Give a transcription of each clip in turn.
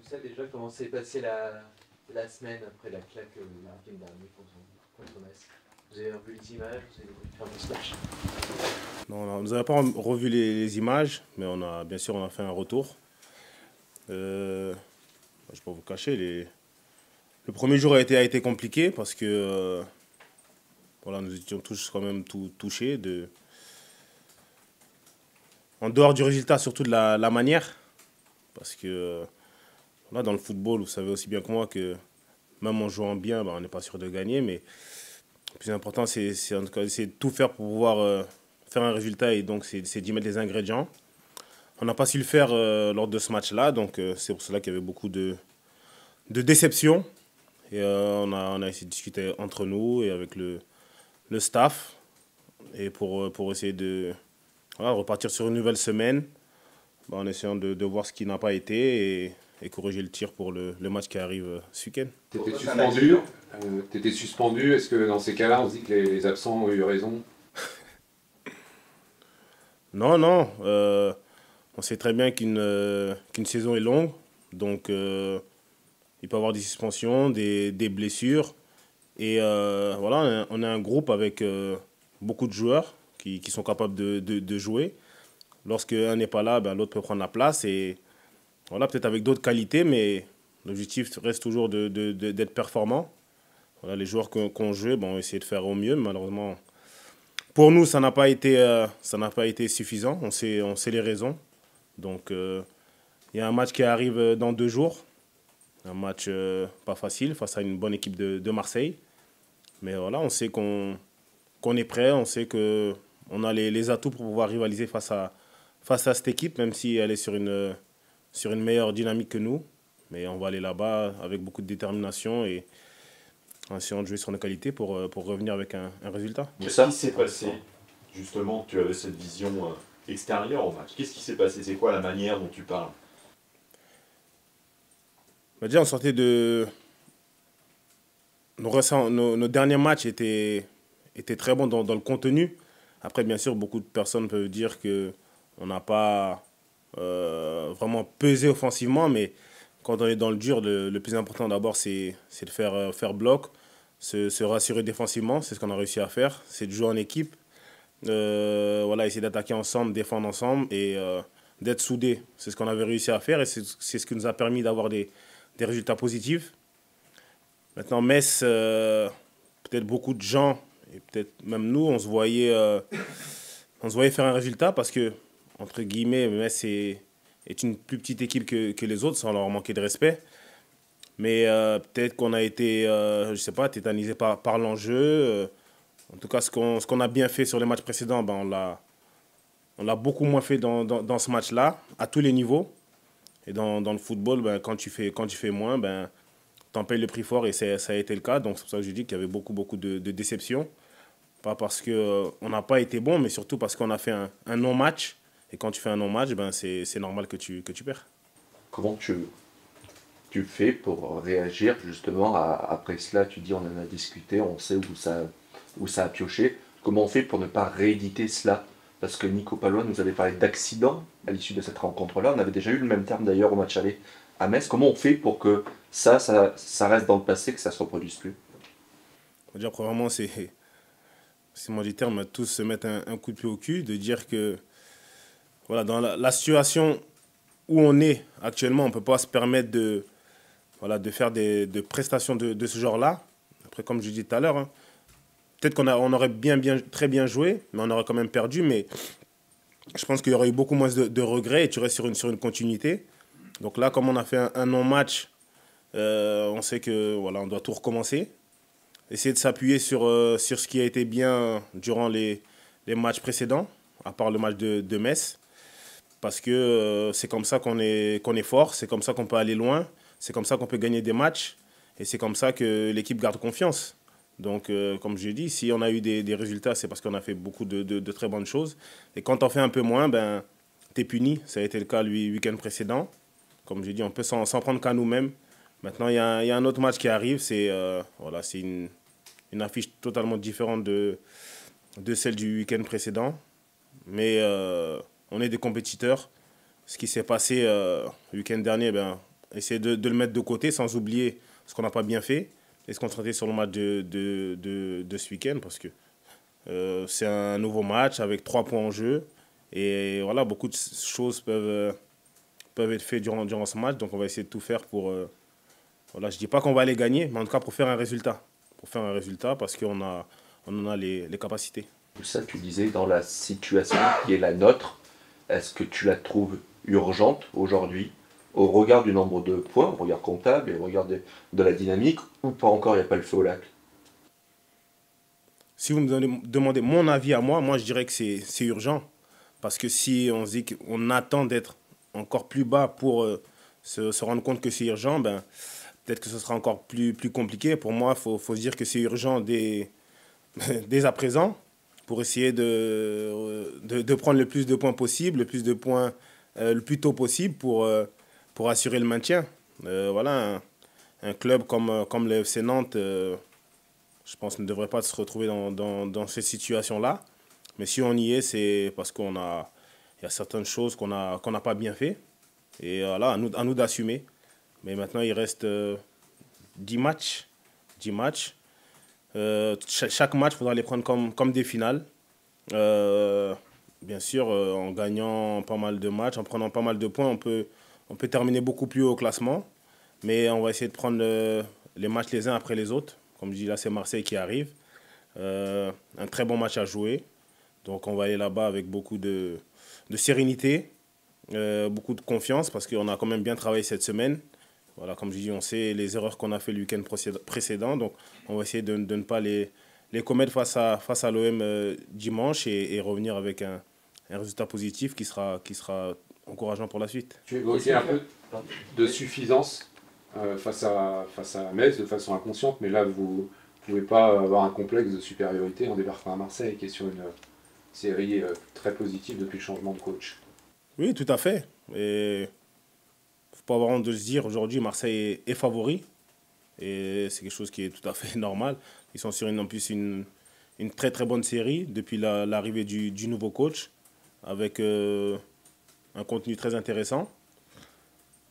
sais déjà comment s'est passée la semaine après la claque le week-end dernier contre Metz? Vous avez revu les images, vous avez fait un bon smash? Non, nous n'avons pas revu les images, mais bien sûr on a fait un retour. Je ne vais pas vous cacher, le premier jour a été compliqué parce que voilà, nous étions tous quand même touchés. En dehors du résultat, surtout de la manière. Parce que là, dans le football, vous savez aussi bien que moi que même en jouant bien, on n'est pas sûr de gagner. Mais le plus important, c'est en tout cas essayer de tout faire pour pouvoir faire un résultat. Et donc, c'est d'y mettre les ingrédients. On n'a pas su le faire lors de ce match-là. Donc, c'est pour cela qu'il y avait beaucoup de déception. Et on a essayé de discuter entre nous et avec le staff. Et pour essayer de voilà, repartir sur une nouvelle semaine, en essayant de voir ce qui n'a pas été et corriger le tir pour le match qui arrive ce week-end. T'étais suspendu. T'étais suspendu. Est-ce que dans ces cas-là, on se dit que les absents ont eu raison? Non, non. On sait très bien qu'une saison est longue. Donc, il peut y avoir des suspensions, des blessures. Et voilà, on a un groupe avec beaucoup de joueurs qui sont capables de jouer. Lorsqu'un n'est pas là, l'autre peut prendre la place. Et voilà, peut-être avec d'autres qualités, mais l'objectif reste toujours d'être performant. Voilà, les joueurs qu'on joue, ont essayé de faire au mieux. Malheureusement, pour nous, ça n'a pas été suffisant. On sait les raisons. Donc, il y a un match qui arrive dans 2 jours. Un match pas facile face à une bonne équipe de Marseille. Mais voilà, on sait qu'on est prêt. On sait qu'on a les atouts pour pouvoir rivaliser face à cette équipe, même si elle est sur une meilleure dynamique que nous. Mais on va aller là-bas avec beaucoup de détermination et en essayant de jouer sur nos qualités pour revenir avec un résultat. Qu'est-ce qui s'est passé? Justement, tu avais cette vision extérieure au match. Qu'est-ce qui s'est passé? C'est quoi la manière dont tu parles? Déjà, on sortait de... Nos derniers matchs étaient très bons dans le contenu. Après, bien sûr, beaucoup de personnes peuvent dire qu'on n'a pas vraiment pesé offensivement, mais quand on est dans le dur, le plus important d'abord, c'est de faire bloc, se rassurer défensivement, c'est ce qu'on a réussi à faire, c'est de jouer en équipe, voilà, essayer d'attaquer ensemble, défendre ensemble et d'être soudés. C'est ce qu'on avait réussi à faire et c'est ce qui nous a permis d'avoir des résultats positifs. Maintenant, Metz, peut-être beaucoup de gens, et peut-être même nous, on se voyait faire un résultat parce que, entre guillemets, Metz est une plus petite équipe que les autres, sans leur manquer de respect. Mais peut-être qu'on a été, je ne sais pas, tétanisé par l'enjeu. En tout cas, ce qu'on a bien fait sur les matchs précédents, on l'a beaucoup moins fait dans ce match-là, à tous les niveaux. Et dans le football, quand tu fais moins, t'en payes le prix fort et ça a été le cas. Donc c'est pour ça que je dis qu'il y avait beaucoup de déceptions. Pas parce qu'on n'a pas été bon, mais surtout parce qu'on a fait un non-match. Et quand tu fais un non-match, c'est normal que tu perds. Comment tu fais pour réagir justement après cela? Tu dis on en a discuté, on sait où ça a pioché. Comment on fait pour ne pas rééditer cela? Parce que Nico Palois nous avait parlé d'accident à l'issue de cette rencontre-là. On avait déjà eu le même terme d'ailleurs au match aller à Metz. Comment on fait pour que ça reste dans le passé, que ça ne se reproduise plus? On va dire, premièrement, c'est moi du terme, tous se mettre un coup de pied au cul, de dire que voilà, dans la situation où on est actuellement, on ne peut pas se permettre de faire de prestations de ce genre-là. Après, comme je dis tout à l'heure, hein, peut-être on aurait très bien joué, mais on aurait quand même perdu. Mais je pense qu'il y aurait eu beaucoup moins de regrets et tu restes sur une continuité. Donc là, comme on a fait un non-match, on sait que voilà, on doit tout recommencer. Essayer de s'appuyer sur ce qui a été bien durant les matchs précédents, à part le match de Metz. Parce que c'est comme ça qu'on est fort, c'est comme ça qu'on peut aller loin, c'est comme ça qu'on peut gagner des matchs et c'est comme ça que l'équipe garde confiance. Donc, comme je l'ai dit, si on a eu des résultats, c'est parce qu'on a fait beaucoup de très bonnes choses. Et quand on fait un peu moins, tu es puni. Ça a été le cas le week-end précédent. Comme j'ai dit, on peut s'en prendre qu'à nous-mêmes. Maintenant, il y a un autre match qui arrive. C'est une affiche totalement différente de celle du week-end précédent. Mais on est des compétiteurs. Ce qui s'est passé le week-end dernier, essayer de le mettre de côté sans oublier ce qu'on n'a pas bien fait et se concentrer sur le match de ce week-end parce que c'est un nouveau match avec 3 points en jeu. Et voilà, beaucoup de choses peuvent être faites durant ce match. Donc on va essayer de tout faire pour... voilà, je ne dis pas qu'on va aller gagner, mais en tout cas pour faire un résultat. Pour faire un résultat parce qu'on en a les capacités. Tout ça, tu disais, dans la situation qui est la nôtre, est-ce que tu la trouves urgente aujourd'hui au regard du nombre de points, au regard comptable et au regard de la dynamique, ou pas encore, il n'y a pas le feu au lac? Si vous me demandez mon avis à moi, je dirais que c'est urgent. Parce que si on se dit qu'on attend d'être encore plus bas pour se rendre compte que c'est urgent, ben, peut-être que ce sera encore plus compliqué. Pour moi, il faut se dire que c'est urgent dès à présent pour essayer de prendre le plus de points possible, le plus de points le plus tôt possible pour assurer le maintien. Voilà, un club comme le FC Nantes, je pense, ne devrait pas se retrouver dans cette situation-là. Mais si on y est, c'est parce il y a certaines choses qu'on n'a pas bien fait. Et voilà, à nous d'assumer. Mais maintenant, il reste 10 matchs. 10 matchs. Chaque match, il faudra les prendre comme des finales. Bien sûr, en gagnant pas mal de matchs, en prenant pas mal de points, on peut terminer beaucoup plus haut au classement. Mais on va essayer de prendre les matchs les uns après les autres. Comme je dis, là, c'est Marseille qui arrive. Un très bon match à jouer. Donc on va aller là-bas avec beaucoup de sérénité, beaucoup de confiance parce qu'on a quand même bien travaillé cette semaine. Voilà, comme je dis, on sait les erreurs qu'on a fait le week-end précédent. Donc on va essayer de ne pas les commettre face à l'OM dimanche et revenir avec un résultat positif qui sera encourageant pour la suite. Tu évoquais un peu de suffisance face à Metz de façon inconsciente, mais là vous ne pouvez pas avoir un complexe de supériorité en débarquant à Marseille qui est sur une série très positive depuis le changement de coach. Oui, tout à fait. Et faut pas avoir honte de se dire aujourd'hui Marseille est favori et c'est quelque chose qui est tout à fait normal. Ils sont sur en plus une très très bonne série depuis l'arrivée du nouveau coach avec un contenu très intéressant.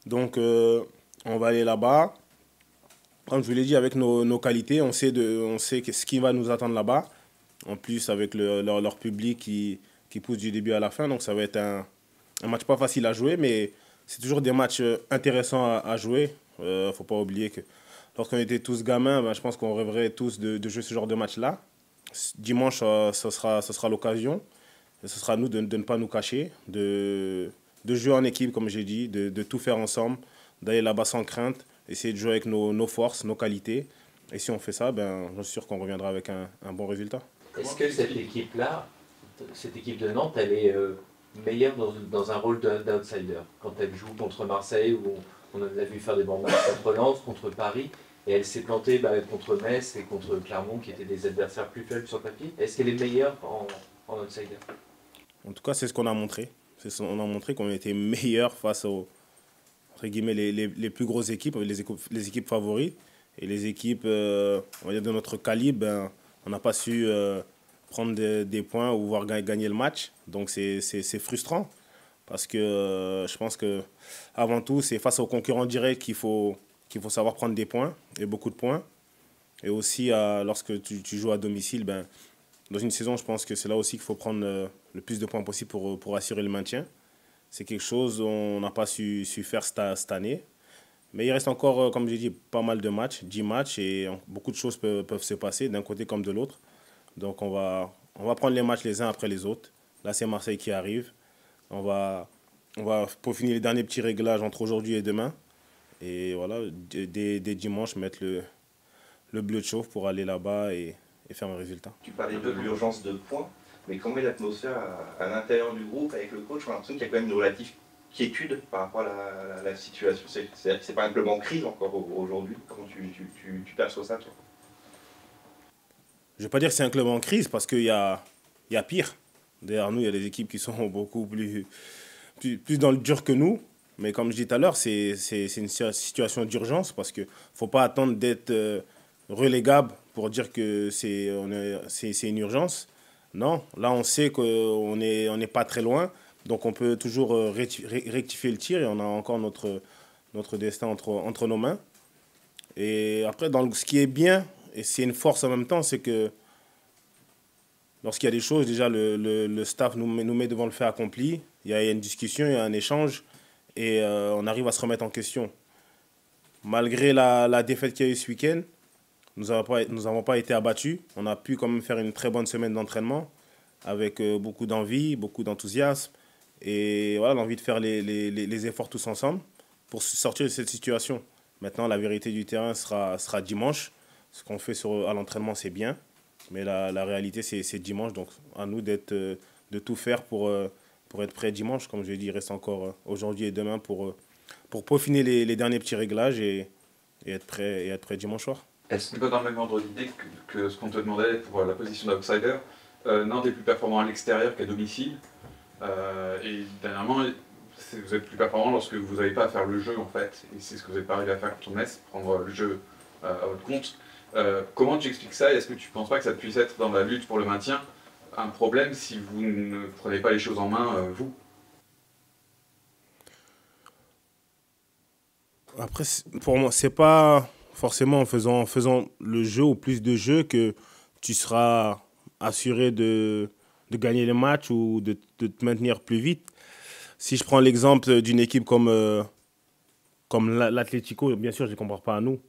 Donc on va aller là-bas. Comme je vous l'ai dit, avec nos qualités, on sait ce qui va nous attendre là-bas. En plus, avec leur public qui pousse du début à la fin. Donc ça va être un match pas facile à jouer, mais c'est toujours des matchs intéressants à jouer. Il ne faut pas oublier que lorsqu'on était tous gamins, ben, je pense qu'on rêverait tous de jouer ce genre de match-là. Dimanche, ce sera l'occasion. Ce sera à nous de ne pas nous cacher, de jouer en équipe, comme j'ai dit, de tout faire ensemble, d'aller là-bas sans crainte, essayer de jouer avec nos forces, nos qualités. Et si on fait ça, ben, j'en suis sûr qu'on reviendra avec un bon résultat. Est-ce que cette équipe-là, cette équipe de Nantes, elle est meilleure dans un rôle d'outsider? Quand elle joue contre Marseille, où on a vu faire des bons matchs contre Lens, contre Paris, et elle s'est plantée contre Metz et contre Clermont, qui étaient des adversaires plus faibles sur papier. Est-ce qu'elle est meilleure en outsider? En tout cas, c'est ce qu'on a montré. On a montré qu'on était meilleur face aux entre guillemets, les plus grosses équipes, les équipes favorites. Et les équipes on va dire de notre calibre, ben, on n'a pas su prendre des points ou voir gagner le match. Donc c'est frustrant parce que je pense qu'avant tout, c'est face aux concurrents directs qu'il faut savoir prendre des points et beaucoup de points. Et aussi, lorsque tu joues à domicile, ben, dans une saison, je pense que c'est là aussi qu'il faut prendre le plus de points possible pour assurer le maintien. C'est quelque chose qu'on n'a pas su faire cette année. Mais il reste encore, comme j'ai dit, pas mal de matchs, 10 matchs, et beaucoup de choses peuvent se passer d'un côté comme de l'autre. Donc on va prendre les matchs les uns après les autres. Là, c'est Marseille qui arrive. On va peaufiner les derniers petits réglages entre aujourd'hui et demain. Et voilà, dès dimanche, mettre le bleu de chauffe pour aller là-bas et faire un résultat. Tu parlais de l'urgence de points, mais comment est l'atmosphère à l'intérieur du groupe avec le coach? On a l'impression qu'il y a quand même une relative quiétude par rapport à la situation. C'est pas un club en crise encore aujourd'hui. Comment tu perçois ça, toi? Je ne vais pas dire que c'est un club en crise parce qu'il y a pire. Derrière nous, il y a des équipes qui sont beaucoup plus dans le dur que nous. Mais comme je dis tout à l'heure, c'est une situation d'urgence parce qu'il ne faut pas attendre d'être relégable pour dire que c'est une urgence. Non, là on sait qu'on n'est pas très loin. Donc on peut toujours rectifier le tir et on a encore notre destin entre nos mains. Et après, ce qui est bien, et c'est une force en même temps, c'est que lorsqu'il y a des choses, déjà le staff nous met devant le fait accompli. Il y a une discussion, il y a un échange, et on arrive à se remettre en question. Malgré la défaite qu'il y a eu ce week-end, nous n'avons pas été abattus. On a pu quand même faire une très bonne semaine d'entraînement avec beaucoup d'envie, beaucoup d'enthousiasme et voilà, l'envie de faire les efforts tous ensemble pour sortir de cette situation. Maintenant, la vérité du terrain sera dimanche. Ce qu'on fait à l'entraînement, c'est bien, mais la réalité, c'est dimanche. Donc, à nous de tout faire pour être prêt dimanche. Comme je l'ai dit, il reste encore aujourd'hui et demain pour peaufiner les derniers petits réglages et être prêt dimanche soir. C'est pas dans le même ordre d'idée que ce qu'on te demandait pour la position d'outsider. Nantes est plus performant à l'extérieur qu'à domicile. Et dernièrement, vous êtes plus performant lorsque vous n'avez pas à faire le jeu en fait. Et c'est ce que vous n'êtes pas arrivé à faire contre Metz, prendre le jeu à votre compte. Comment tu expliques ça? Est-ce que tu ne penses pas que ça puisse être dans la lutte pour le maintien un problème si vous ne prenez pas les choses en main, vous? Après, pour moi, c'est pas forcément en faisant le jeu ou plus de jeux que tu seras assuré de gagner le match ou de te maintenir plus vite. Si je prends l'exemple d'une équipe comme l'Atlético, bien sûr, je ne compare pas à nous,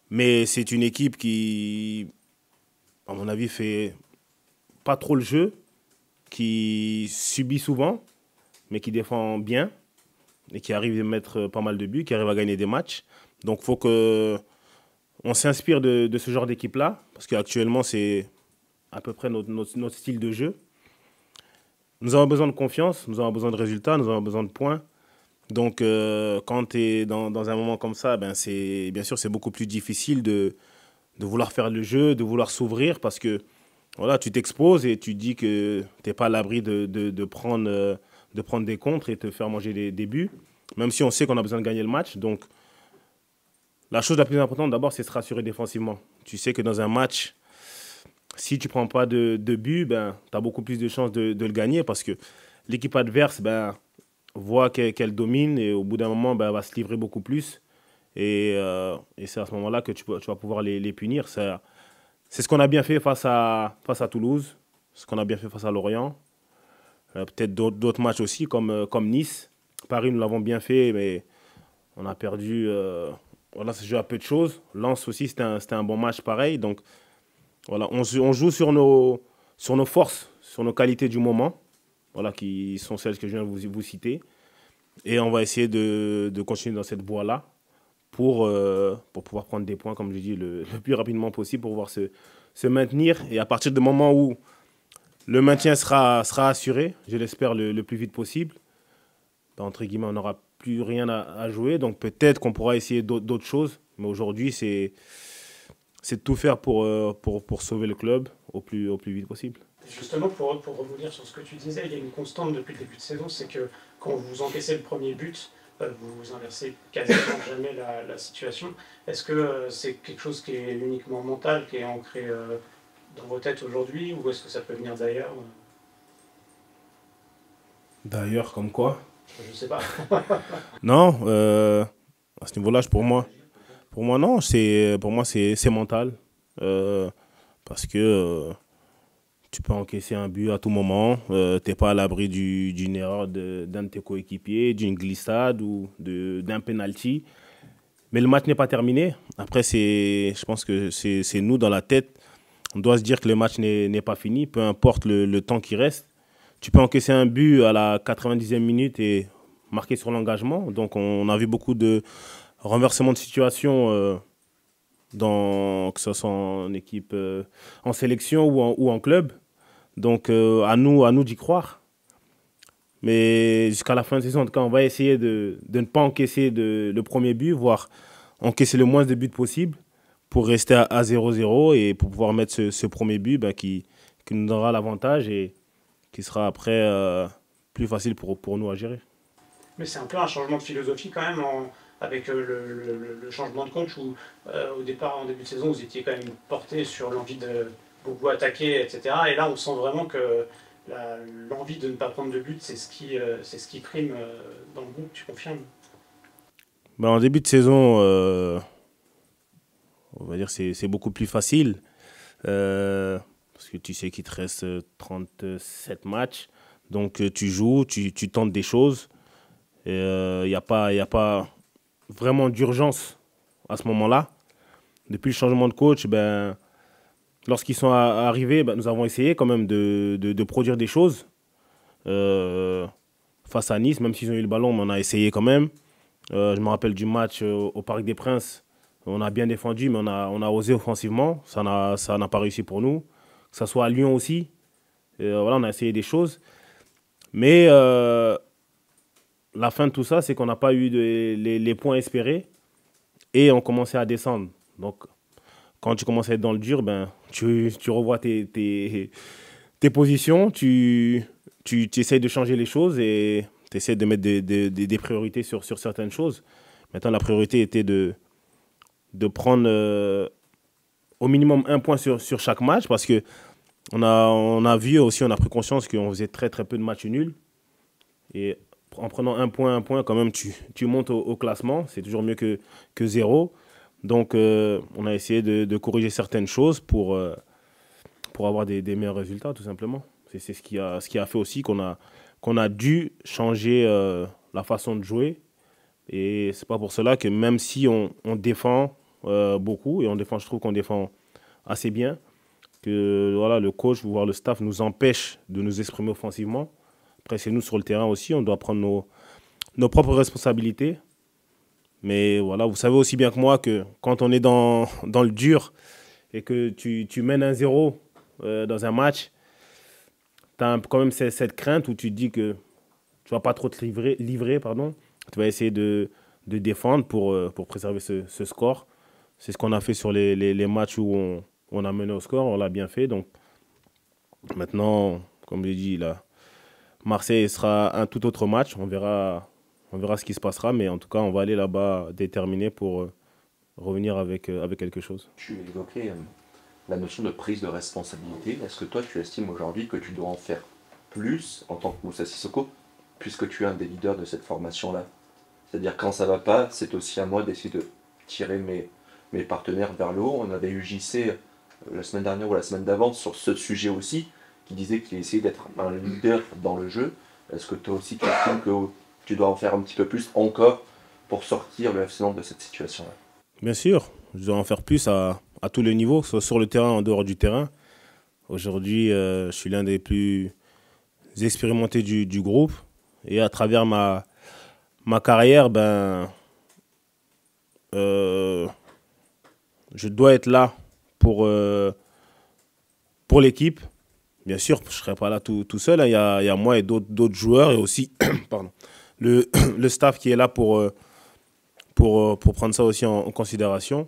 mais c'est une équipe qui, à mon avis, fait pas trop le jeu, qui subit souvent, mais qui défend bien et qui arrive à mettre pas mal de buts, qui arrive à gagner des matchs. Donc, il faut qu'on s'inspire de ce genre d'équipe-là, parce qu'actuellement, c'est à peu près notre style de jeu. Nous avons besoin de confiance, nous avons besoin de résultats, nous avons besoin de points. Donc, quand tu es dans un moment comme ça, bien sûr, c'est beaucoup plus difficile de vouloir faire le jeu, de vouloir s'ouvrir, parce que voilà, tu t'exposes et tu dis que tu n'es pas à l'abri de prendre des contres et te faire manger des buts, même si on sait qu'on a besoin de gagner le match. Donc, la chose la plus importante, d'abord, c'est de se rassurer défensivement. Tu sais que dans un match, si tu ne prends pas de but, tu as beaucoup plus de chances de le gagner parce que l'équipe adverse voit qu'elle domine et au bout d'un moment, elle va se livrer beaucoup plus. Et c'est à ce moment-là que tu vas pouvoir les punir. C'est ce qu'on a bien fait face à Toulouse, ce qu'on a bien fait face à Lorient. Peut-être d'autres matchs aussi, comme Nice. Paris, nous l'avons bien fait, mais on a perdu. Voilà, c'est joué à peu de choses. Lens aussi, c'était un bon match pareil. Donc, voilà, on joue sur nos forces, sur nos qualités du moment, voilà, qui sont celles que je viens de vous citer. Et on va essayer de continuer dans cette voie-là pour pouvoir prendre des points, comme je dis, le plus rapidement possible, pour pouvoir se maintenir. Et à partir du moment où le maintien sera assuré, je l'espère le plus vite possible, entre guillemets, on n'aura plus rien à jouer. Donc peut-être qu'on pourra essayer d'autres choses. Mais aujourd'hui, c'est de tout faire pour sauver le club au plus vite possible. Justement, pour rebondir sur ce que tu disais, il y a une constante depuis le début de saison, c'est que quand vous encaissez le premier but, vous inversez quasiment jamais la situation. Est-ce que c'est quelque chose qui est uniquement mental, qui est ancré dans vos têtes aujourd'hui, ou est-ce que ça peut venir d'ailleurs? D'ailleurs, comme quoi? Je sais pas. Non, à ce niveau-là, pour moi non, pour moi c'est mental, parce que tu peux encaisser un but à tout moment, t'es pas à l'abri d'une erreur d'un de tes coéquipiers, d'une glissade ou d'un penalty, mais le match n'est pas terminé. Après, je pense que c'est nous dans la tête, on doit se dire que le match n'est pas fini, peu importe le temps qui reste. Tu peux encaisser un but à la 90e minute et marquer sur l'engagement. Donc, on a vu beaucoup de renversements de situation, que ce soit en équipe, en sélection ou en club. Donc, à nous d'y croire. Mais jusqu'à la fin de saison, en tout cas, on va essayer de ne pas encaisser le premier but, voire encaisser le moins de buts possible pour rester à 0-0 et pour pouvoir mettre ce premier but qui nous donnera l'avantage et qui sera après plus facile pour nous à gérer. Mais c'est un peu un changement de philosophie quand même avec le changement de coach où au départ, en début de saison, vous étiez quand même porté sur l'envie de beaucoup attaquer, etc. Et là, on sent vraiment que l'envie de ne pas prendre de but, c'est ce qui prime dans le groupe, tu confirmes? Ben, en début de saison, on va dire que c'est beaucoup plus facile. Parce que tu sais qu'il te reste 37 matchs. Donc tu joues, tu tentes des choses. Il n'y a pas vraiment d'urgence à ce moment-là. Depuis le changement de coach, ben, lorsqu'ils sont arrivés, ben, nous avons essayé quand même de produire des choses. Face à Nice, même s'ils ont eu le ballon, mais on a essayé quand même. Je me rappelle du match au Parc des Princes. On a bien défendu, mais on a osé offensivement. Ça n'a pas réussi pour nous. Que ce soit à Lyon aussi. Voilà, on a essayé des choses. Mais la fin de tout ça, c'est qu'on n'a pas eu les points espérés et on commençait à descendre. Donc, quand tu commences à être dans le dur, ben, tu revois tes positions, tu essayes de changer les choses et tu essaies de mettre des priorités sur certaines choses. Maintenant, la priorité était de prendre au minimum un point sur chaque match parce que on a vu aussi, on a pris conscience qu'on faisait très très peu de matchs nuls. Et en prenant un point, quand même, tu montes au classement. C'est toujours mieux que zéro. Donc, on a essayé de corriger certaines choses pour avoir des meilleurs résultats, tout simplement. C'est ce qui a fait aussi qu'on a dû changer la façon de jouer. Et c'est pas pour cela que même si on défend beaucoup, et je trouve qu'on défend assez bien, que voilà, le coach, voire le staff nous empêche de nous exprimer offensivement. Après, c'est nous sur le terrain aussi, on doit prendre nos propres responsabilités. Mais voilà, vous savez aussi bien que moi que quand on est dans le dur et que tu mènes 1-0 dans un match, tu as quand même cette crainte où tu te dis que tu ne vas pas trop te livrer. Tu vas essayer de défendre pour préserver ce score. C'est ce qu'on a fait sur les matchs où on a mené au score, on l'a bien fait. Donc maintenant, comme je l'ai dit, là, Marseille sera un tout autre match. On verra ce qui se passera, mais en tout cas, on va aller là-bas déterminé pour revenir avec quelque chose. Tu évoquais la notion de prise de responsabilité. Est-ce que toi, tu estimes aujourd'hui que tu dois en faire plus en tant que Moussa Sissoko, puisque tu es un des leaders de cette formation-là? C'est-à-dire, quand ça ne va pas, c'est aussi à moi d'essayer de tirer mes partenaires vers le haut. On avait eu JC la semaine dernière ou la semaine d'avant sur ce sujet aussi, qui disait qu'il essayait d'être un leader dans le jeu. Est-ce que toi aussi, tu estimes que tu dois en faire un petit peu plus encore pour sortir le FC Nantes de cette situation-là? Bien sûr, je dois en faire plus à tous les niveaux, que ce soit sur le terrain, en dehors du terrain. Aujourd'hui, je suis l'un des plus expérimentés du groupe. Et à travers ma carrière, je dois être là pour l'équipe. Bien sûr, je ne serai pas là tout seul. Il y a moi et d'autres joueurs et aussi pardon, le staff qui est là pour prendre ça aussi en considération.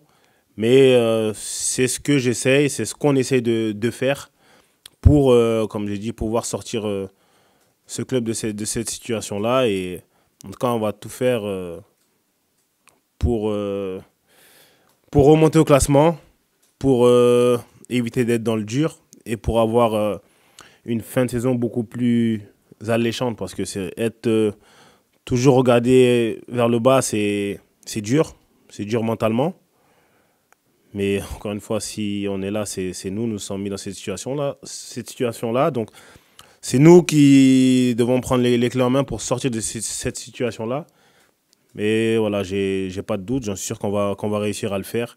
Mais c'est ce que j'essaye, c'est ce qu'on essaye de faire pour, comme j'ai dit, pouvoir sortir ce club de cette situation-là. Et en tout cas, on va tout faire pour remonter au classement, pour éviter d'être dans le dur et pour avoir une fin de saison beaucoup plus alléchante. Parce que être toujours regardé vers le bas, c'est dur mentalement. Mais encore une fois, si on est là, c'est nous sommes mis dans cette situation-là. Donc, c'est nous qui devons prendre les clés en main pour sortir de cette situation-là. Mais voilà, j'ai pas de doute, j'en suis sûr qu'on va réussir à le faire.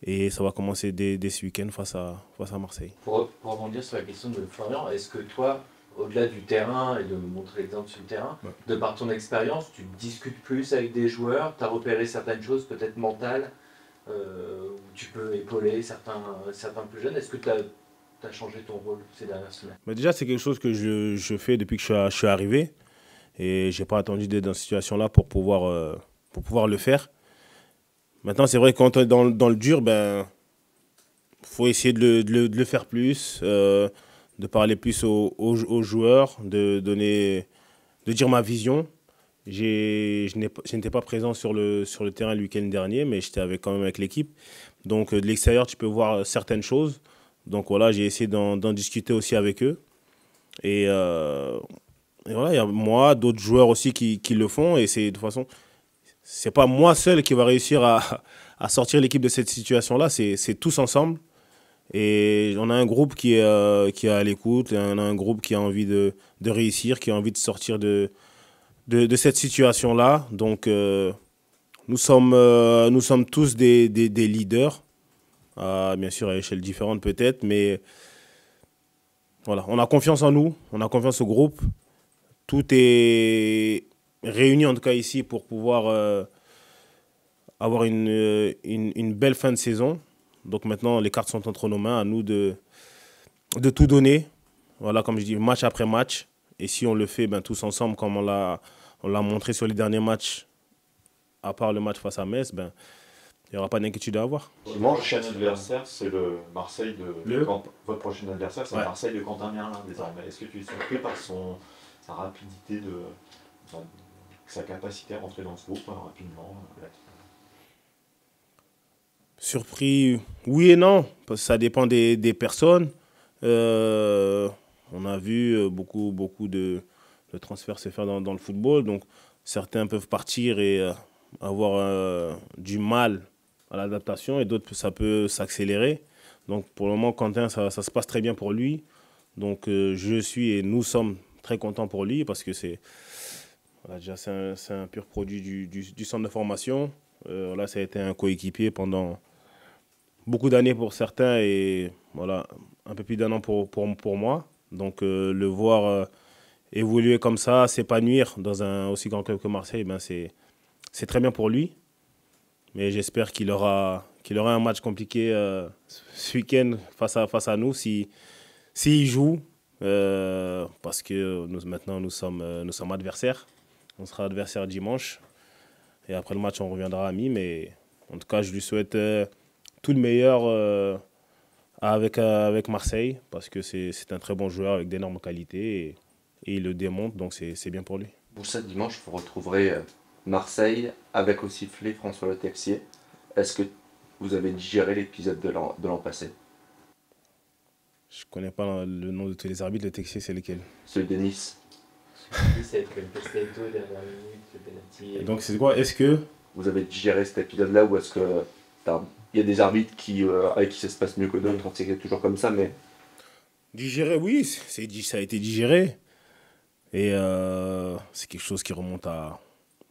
Et ça va commencer dès ce week-end face à Marseille. Pour rebondir sur la question de Florian, est-ce que toi, au-delà du terrain et de montrer l'exemple sur le terrain, de par ton expérience, tu discutes plus avec des joueurs, tu as repéré certaines choses peut-être mentales, où tu peux épauler certains plus jeunes. Est-ce que tu as changé ton rôle ces dernières semaines? Déjà, c'est quelque chose que je fais depuis que je suis arrivé. Et je n'ai pas attendu d'être dans cette situation-là pour pouvoir le faire. Maintenant, c'est vrai que quand on est dans le dur, faut essayer de le faire plus, de parler plus aux joueurs, de dire ma vision. Je n'étais pas présent sur le terrain le week-end dernier, mais j'étais quand même avec l'équipe. Donc, de l'extérieur, tu peux voir certaines choses. Donc, voilà, j'ai essayé d'en discuter aussi avec eux. Et voilà, il y a moi, d'autres joueurs aussi qui le font. Et de toute façon, c'est pas moi seul qui va réussir à sortir l'équipe de cette situation-là, c'est tous ensemble. Et on a un groupe qui est à l'écoute, on a un groupe qui a envie de réussir, qui a envie de sortir de cette situation-là. Donc, nous sommes tous des leaders, bien sûr à échelle différente peut-être, mais voilà, on a confiance en nous, on a confiance au groupe. Tout est réuni en tout cas ici pour pouvoir avoir une belle fin de saison. Donc maintenant, les cartes sont entre nos mains, à nous de tout donner. Voilà, comme je dis, match après match. Et si on le fait tous ensemble, comme on l'a montré sur les derniers matchs, à part le match face à Metz, il n'y aura pas d'inquiétude à avoir. Votre prochain adversaire, c'est le Marseille de votre prochain adversaire, c'est le Marseille de Quentin Merlin désormais. Est-ce que tu es surpris par sa rapidité, sa capacité à rentrer dans ce groupe rapidement? Surpris, oui et non, parce que ça dépend des personnes. On a vu beaucoup de transferts se faire dans le football, donc certains peuvent partir et avoir du mal à l'adaptation et d'autres, ça peut s'accélérer. Donc pour le moment, Quentin, ça se passe très bien pour lui. Donc je suis et nous sommes très contents pour lui parce que c'est un pur produit du centre de formation. Là, ça a été un coéquipier pendant beaucoup d'années pour certains et voilà, un peu plus d'un an pour moi. Donc le voir évoluer comme ça, s'épanouir dans un aussi grand club que Marseille, c'est très bien pour lui. Mais j'espère qu'il aura un match compliqué ce week-end face à nous s'il joue. Parce que maintenant nous sommes adversaires. On sera adversaires dimanche. Et après le match, on reviendra amis. Mais en tout cas, je lui souhaite tout le meilleur avec Marseille. Parce que c'est un très bon joueur avec d'énormes qualités. Et il le démontre, donc c'est bien pour lui. Pour ça, dimanche, vous retrouverez Marseille avec au sifflet François Le Texier. Est-ce que vous avez digéré l'épisode de l'an passé? Je ne connais pas le nom de tous les arbitres. Le Texier, c'est lequel? Celui de Nice. C'est comme Pestetto, dernière minute, le penalty. Et donc c'est quoi? Est-ce que vous avez digéré cet épisode-là ou est-ce que il y a des arbitres avec qui ça se passe mieux que d'autres? On sait que c'est toujours comme ça, mais... Digérer, oui, ça a été digéré. Et c'est quelque chose qui remonte à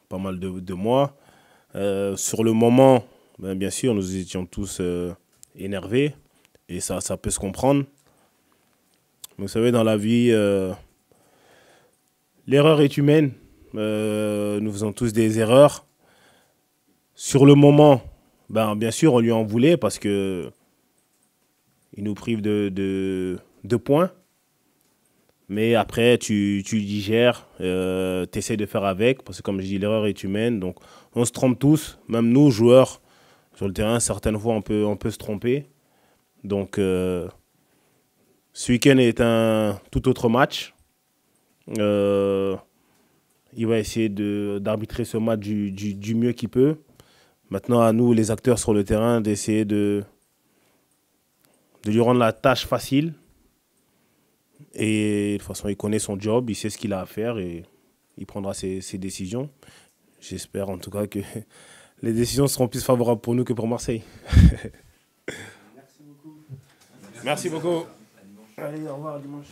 pas mal de mois. Sur le moment, bien sûr, nous étions tous énervés. Et ça peut se comprendre. Mais vous savez, dans la vie, l'erreur est humaine. Nous faisons tous des erreurs. Sur le moment, bien sûr, on lui en voulait parce que il nous prive de points. Mais après, tu digères, tu essaies de faire avec, parce que comme je dis, l'erreur est humaine. Donc, on se trompe tous, même nous, joueurs, sur le terrain, certaines fois, on peut se tromper. Donc, ce week-end est un tout autre match. Il va essayer d'arbitrer ce match du mieux qu'il peut. Maintenant, à nous, les acteurs sur le terrain, d'essayer de lui rendre la tâche facile. Et de toute façon, il connaît son job, il sait ce qu'il a à faire et il prendra ses décisions. J'espère en tout cas que les décisions seront plus favorables pour nous que pour Marseille. Merci beaucoup. Merci beaucoup. Allez, au revoir dimanche.